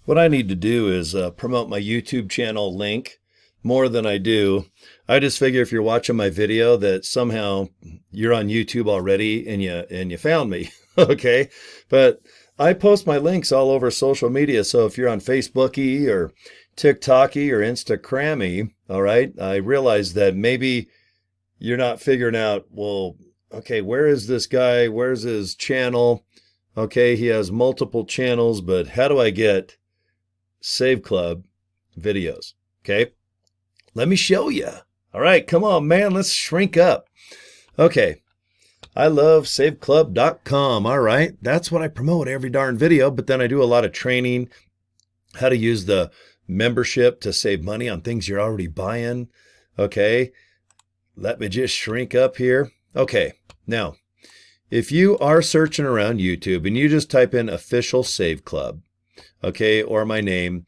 What I need to do is promote my YouTube channel link more than I do. I just figure if you're watching my video that somehow you're on YouTube already and you found me. Okay. But I post my links all over social media. So if you're on Facebooky or TikToky or Instagrammy, all right, I realize that maybe you're not figuring out, well, okay, where is this guy? Where's his channel? Okay, he has multiple channels, but how do I get Save Club videos? Okay, let me show you. All right, come on, man, let's shrink up. Okay, I love saveclub.com. All right, that's what I promote every darn video, but then I do a lot of training, how to use the membership to save money on things you're already buying. Okay, let me just shrink up here. Okay, now, if you are searching around YouTube and you just type in official Save Club, okay, or my name,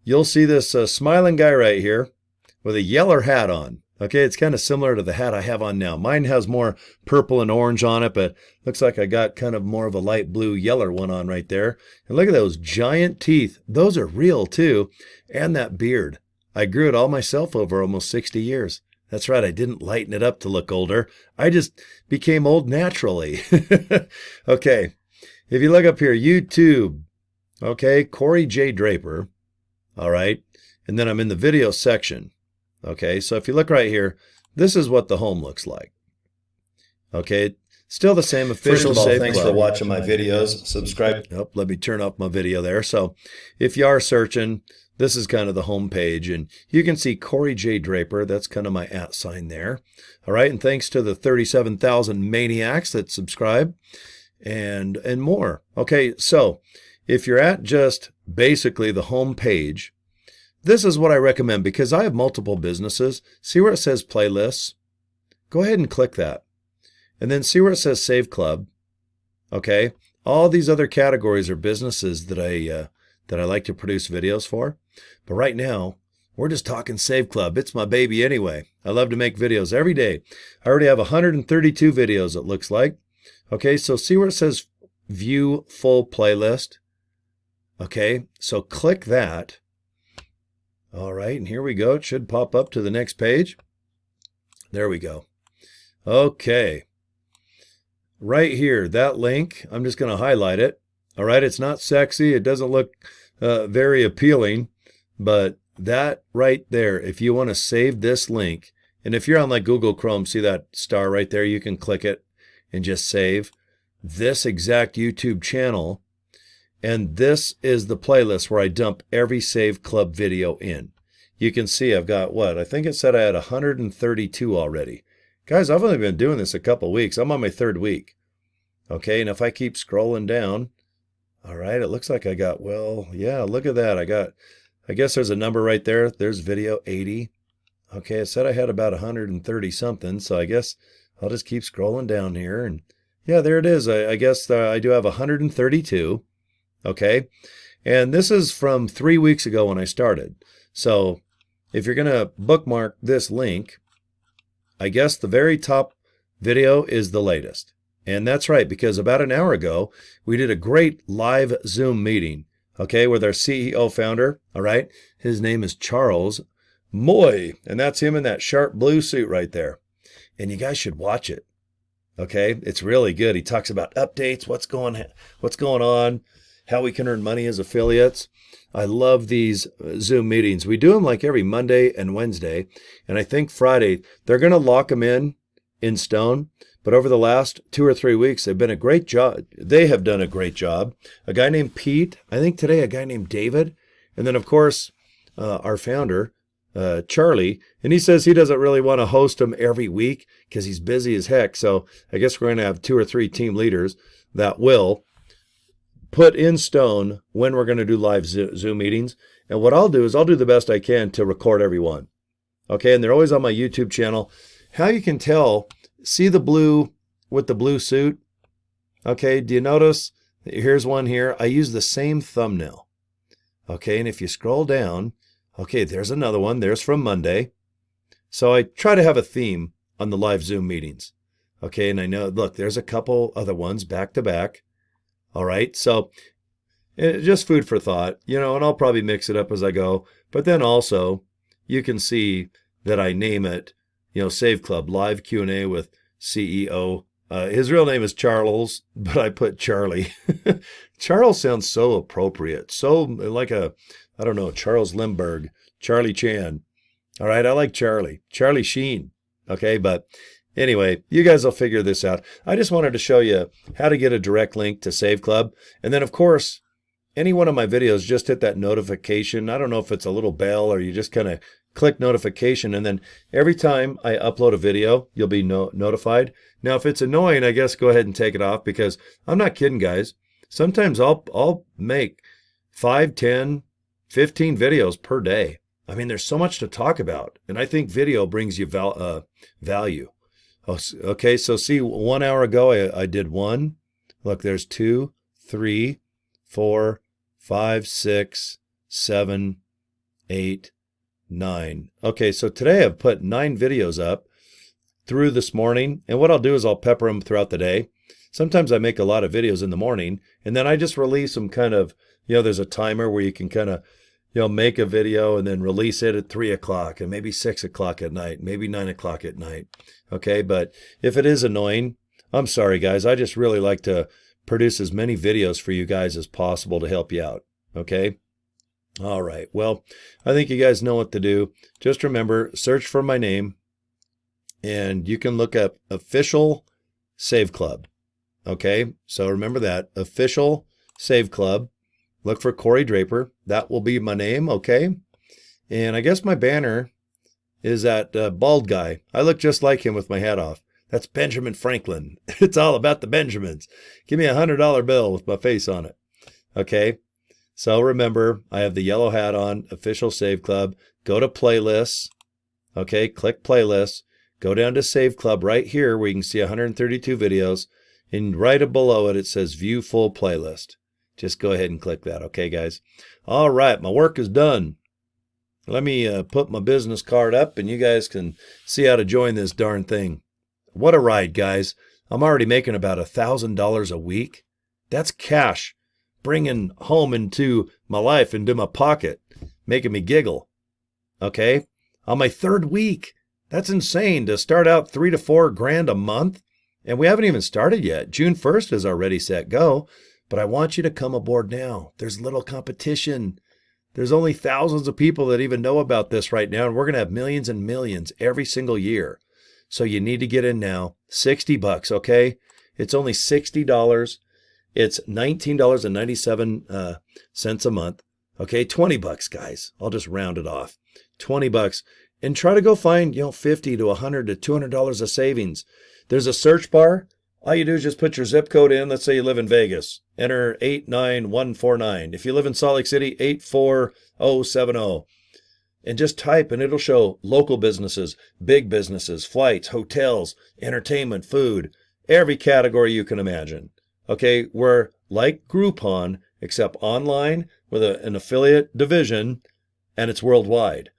you'll see this smiling guy right here with a yeller hat on. Okay, it's kind of similar to the hat I have on now. Mine has more purple and orange on it, but looks like I got kind of more of a light blue yeller one on right there. And look at those giant teeth. Those are real too. And that beard. I grew it all myself over almost 60 years. That's right, I didn't lighten it up to look older. I just became old naturally. Okay, if you look up here, YouTube, okay, Cory J. Draper, all right, and then I'm in the video section. Okay, so if you look right here, this is what the home looks like. Okay, still the same official Save Club. Thanks for watching my videos. Subscribe. Oh, let me turn off my video there. So if you are searching, this is kind of the home page, and you can see Cory J. Draper. That's kind of my @ sign there. All right, and thanks to the 37,000 maniacs that subscribe and more. Okay, so if you're at just basically the home page, this is what I recommend because I have multiple businesses. See where it says playlists? Go ahead and click that. And then see where it says Save Club. Okay, all these other categories are businesses that I like to produce videos for. But right now, we're just talking Save Club. It's my baby anyway. I love to make videos every day. I already have 132 videos, it looks like. Okay, so see where it says View Full Playlist? Okay, so click that. All right, and here we go. It should pop up to the next page. There we go. Okay. Right here, that link, I'm just going to highlight it. All right, it's not sexy. It doesn't look very appealing, but that right there, if you want to save this link, and if you're on like Google Chrome, see that star right there, you can click it and just save this exact YouTube channel. And this is the playlist where I dump every Save Club video in. You can see I've got what? I think it said I had 132 already. Guys, I've only been doing this a couple weeks. I'm on my 3rd week. Okay, and if I keep scrolling down, all right, it looks like I got, well, yeah, look at that. I guess there's a number right there. There's video 80. Okay, it said I had about 130 something, so I guess I'll just keep scrolling down here. And yeah, there it is. I guess I do have 132. Okay, and this is from 3 weeks ago when I started. So if you're going to bookmark this link, I guess the very top video is the latest. And that's right, because about an hour ago, we did a great live Zoom meeting, okay, with our CEO founder, all right? His name is Charles Moy, and that's him in that sharp blue suit right there. And you guys should watch it, okay? It's really good. He talks about updates, what's going on, how we can earn money as affiliates. I love these Zoom meetings. We do them like every Monday and Wednesday, and I think Friday, they're going to lock them in stone. But over the last 2 or 3 weeks, they've been a great job. They have done a great job. A guy named Pete, I think today a guy named David, and then of course our founder, Charlie, and he says he doesn't really want to host them every week because he's busy as heck. So I guess we're going to have 2 or 3 team leaders that will put in stone when we're going to do live Zoom meetings. And what I'll do is I'll do the best I can to record everyone. Okay, and they're always on my YouTube channel. How you can tell, see the blue with the blue suit? Okay, do you notice? Here's one here. I use the same thumbnail. Okay, and if you scroll down, okay, there's another one. There's from Monday. So I try to have a theme on the live Zoom meetings. Okay, and I know, look, there's a couple other ones back to back. All right, so Just food for thought, and I'll probably mix it up as I go. But then also, you can see that I name it, Save Club Live Q&A with CEO. His real name is Charles, but I put Charlie. Charles sounds so appropriate, so like I don't know, Charles Lindbergh, Charlie Chan. All right, I like Charlie Sheen. Okay, but anyway, you guys will figure this out. I just wanted to show you how to get a direct link to Save Club. And then, of course, any one of my videos, just hit that notification. I don't know if it's a little bell or you just kind of click notification. And then every time I upload a video, you'll be notified. Now, if it's annoying, I guess go ahead and take it off, because I'm not kidding, guys. Sometimes I'll make 5, 10, 15 videos per day. I mean, there's so much to talk about. And I think video brings you value. Okay, so see, 1 hour ago, I did one. Look, there's 2, 3, 4, 5, 6, 7, 8, 9. Okay, so today I've put 9 videos up through this morning. And what I'll do is I'll pepper them throughout the day. Sometimes I make a lot of videos in the morning, and then I just release them kind of, there's a timer where you can kind of, make a video and then release it at 3 o'clock and maybe 6 o'clock at night, maybe 9 o'clock at night. Okay, but if it is annoying, I'm sorry, guys. I just really like to produce as many videos for you guys as possible to help you out. Okay? All right. Well, I think you guys know what to do. Just remember, search for my name, and you can look up Official Save Club. Okay? So remember that. Official Save Club. Look for Cory Draper. That will be my name, okay? And I guess my banner is that bald guy. I look just like him with my hat off. That's Benjamin Franklin. It's all about the Benjamins. Give me a $100 bill with my face on it. Okay? So remember, I have the yellow hat on, Official Save Club. Go to Playlists. Okay? Click Playlists. Go down to Save Club right here where you can see 132 videos. And right below it, it says View Full Playlist. Just go ahead and click that, okay, guys? All right, my work is done. Let me put my business card up, and you guys can see how to join this darn thing. What a ride, guys. I'm already making about $1,000 a week. That's cash bringing home into my life, into my pocket, making me giggle, okay? On my 3rd week. That's insane to start out 3 to 4 grand a month, and we haven't even started yet. June 1st is our Ready, Set, Go. But I want you to come aboard now. There's little competition. There's only thousands of people that even know about this right now, and we're going to have millions and millions every single year. So you need to get in now. $60, okay? It's only $60. It's $19.97 a month. Okay, $20, guys. I'll just round it off. $20. And try to go find, $50 to $100 to $200 of savings. There's a search bar. All you do is just put your zip code in. Let's say you live in Vegas. Enter 89149. If you live in Salt Lake City, 84070. And just type, and it'll show local businesses, big businesses, flights, hotels, entertainment, food, every category you can imagine. Okay, we're like Groupon, except online with an affiliate division, and it's worldwide.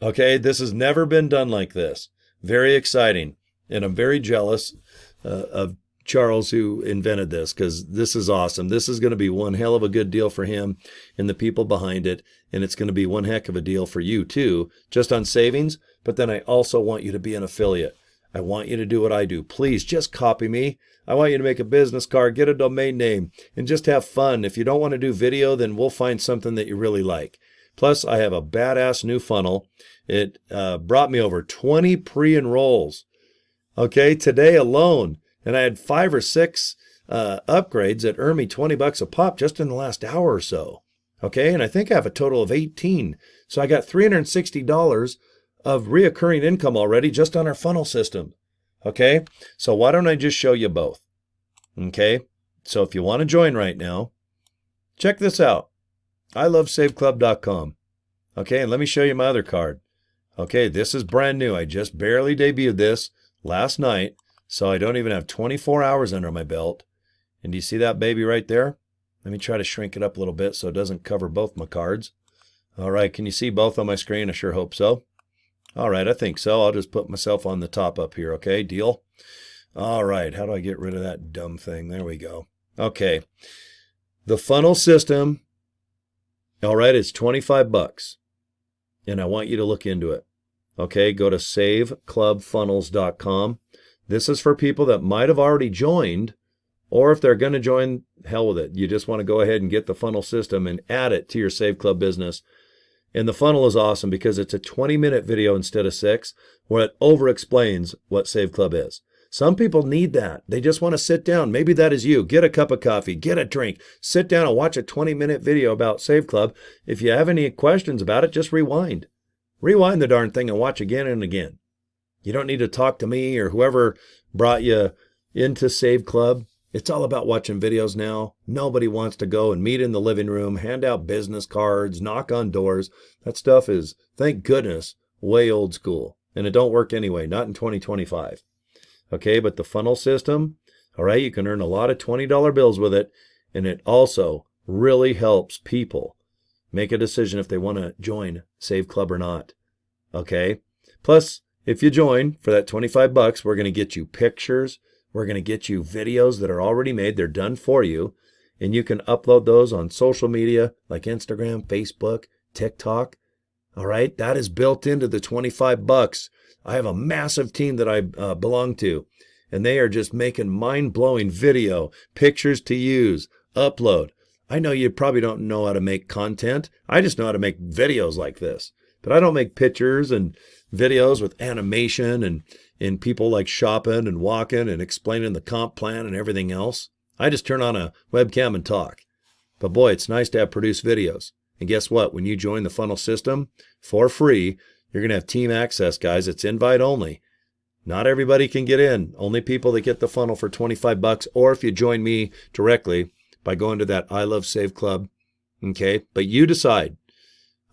Okay, this has never been done like this. Very exciting. And I'm very jealous of Charles, who invented this, because this is awesome. This is going to be one hell of a good deal for him and the people behind it. And it's going to be one heck of a deal for you too, just on savings. But then I also want you to be an affiliate. I want you to do what I do. Please just copy me. I want you to make a business card, get a domain name, and just have fun. If you don't want to do video, then we'll find something that you really like. Plus, I have a badass new funnel. It brought me over 20 pre-enrolls. Okay, today alone. And I had 5 or 6 upgrades that earned me $20 a pop just in the last hour or so. Okay, and I think I have a total of 18. So I got $360 of reoccurring income already just on our funnel system. Okay, so why don't I just show you both? Okay, so if you want to join right now, check this out. ilovesaveclub.com. Okay, and let me show you my other card. Okay, this is brand new. I just barely debuted this last night, so I don't even have 24 hours under my belt. And do you see that baby right there? Let me try to shrink it up a little bit so it doesn't cover both my cards. All right, can you see both on my screen? I sure hope so. All right, I think so. I'll just put myself on the top up here, okay? Deal? All right, how do I get rid of that dumb thing? There we go. Okay. The funnel system, all right, it's $25. And I want you to look into it. Okay, go to saveclubfunnels.com. This is for people that might have already joined, or if they're going to join, hell with it. You just want to go ahead and get the funnel system and add it to your Save Club business. And the funnel is awesome because it's a 20-minute video instead of 6, where it over-explains what Save Club is. Some people need that. They just want to sit down. Maybe that is you. Get a cup of coffee, get a drink, sit down and watch a 20-minute video about Save Club. If you have any questions about it, just rewind. Rewind the darn thing and watch again and again. You don't need to talk to me or whoever brought you into Save Club. It's all about watching videos now. Nobody wants to go and meet in the living room, hand out business cards, knock on doors. That stuff is, thank goodness, way old school. And it don't work anyway, not in 2025. Okay, but the funnel system, all right, you can earn a lot of $20 bills with it. And it also really helps people make a decision if they want to join Save Club or not. Okay? Plus, if you join for that $25, we're going to get you pictures. We're going to get you videos that are already made. They're done for you. And you can upload those on social media like Instagram, Facebook, TikTok. All right? That is built into the $25. I have a massive team that I belong to. And they are just making mind-blowing video, pictures to use, upload. I know you probably don't know how to make content. I just know how to make videos like this. But I don't make pictures and videos with animation and people like shopping and walking and explaining the comp plan and everything else. I just turn on a webcam and talk. But boy, it's nice to have produced videos. And guess what? When you join the funnel system for free, you're going to have team access, guys. It's invite only. Not everybody can get in. Only people that get the funnel for $25, or if you join me directly by going to that I Love Save Club. Okay, but you decide.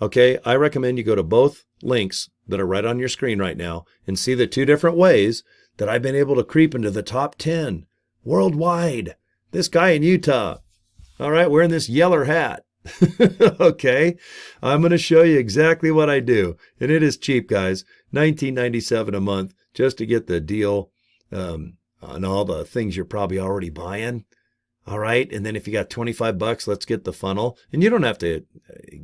Okay, I recommend you go to both links that are right on your screen right now and see the 2 different ways that I've been able to creep into the top 10 worldwide. This guy in Utah, all right, wearing this yeller hat. Okay, I'm going to show you exactly what I do. And it is cheap, guys. $19.97 a month just to get the deal on all the things you're probably already buying. All right, and then if you got $25, let's get the funnel. And you don't have to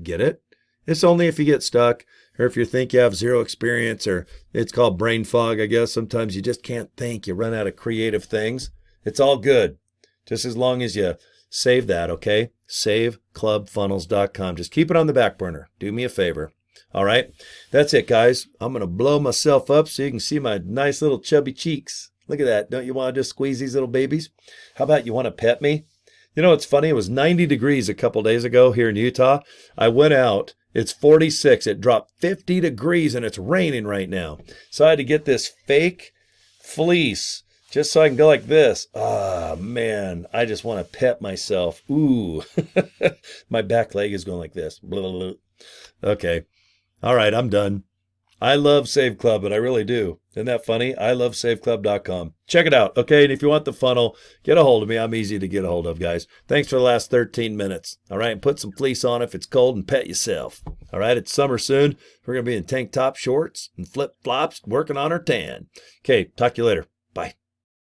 get it. It's only if you get stuck or if you think you have zero experience, or it's called brain fog, I guess. Sometimes you just can't think. You run out of creative things. It's all good, just as long as you save that, okay? SaveClubFunnels.com. Just keep it on the back burner. Do me a favor. All right, that's it, guys. I'm going to blow myself up so you can see my nice little chubby cheeks. Look at that. Don't you want to just squeeze these little babies? How about you want to pet me? You know, it's funny. It was 90 degrees a couple days ago here in Utah. I went out. It's 46. It dropped 50 degrees and it's raining right now. So I had to get this fake fleece just so I can go like this. Ah, man, I just want to pet myself. Ooh, my back leg is going like this. Blah, blah, blah. Okay. All right, I'm done. I love Save Club, and I really do. Isn't that funny? I love saveclub.com. Check it out, okay? And if you want the funnel, get a hold of me. I'm easy to get a hold of, guys. Thanks for the last 13 minutes. All right, and put some fleece on if it's cold and pet yourself. All right, it's summer soon. We're going to be in tank top shorts and flip-flops working on our tan. Okay, talk to you later. Bye.